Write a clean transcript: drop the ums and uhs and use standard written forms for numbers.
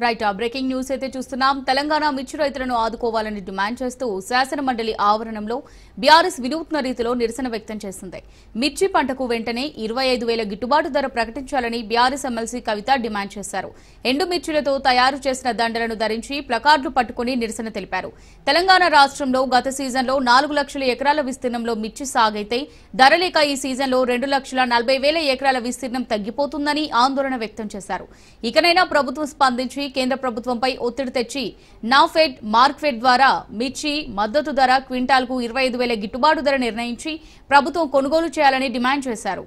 Right breaking news అయితే చూస్తున్నాం. తెలంగాణ మిర్చి రైతులను ఆదుకోవాలని డిమాండ్ చేస్తూ శాసన మండలి ఆవరణంలో బీఆర్ఎస్ వినూత్న రీతిలో నిరసన వ్యక్తం చేసింది. మిర్చి పంటకు వెంటనే 25,000 గిట్టుబాటు ధర ప్రకటించాలని బీఆర్ఎస్ ఎమ్మెల్సీ కవిత డిమాండ్ చేశారు. ఎండు మిర్చిలతో తయారు చేసిన దండలను ధరించి ప్లకార్డులు పట్టుకుని నిరసన తెలిపారు. తెలంగాణ రాష్ట్రంలో గత సీజన్లో 4 లక్షల ఎకరాల విస్తీర్ణంలో మిర్చి సాగైతే ధర లేక ఈ సీజన్లో 2,40,000 ఎకరాల విస్తీర్ణం తగ్గిపోతుందని ఆందోళన వ్యక్తం చేశారు. ఇకనైనా ప్రభుత్వం స్పందించి కేంద్ర ప్రభుత్వంపై ఒత్తిడి తెచ్చి నాఫెడ్, మార్క్ఫెడ్ ద్వారా మిర్చి మద్దతు ధర క్వింటాల్కు 25,000 గిట్టుబాటు ధర నిర్ణయించి ప్రభుత్వం కొనుగోలు చేయాలని డిమాండ్ చేశారు.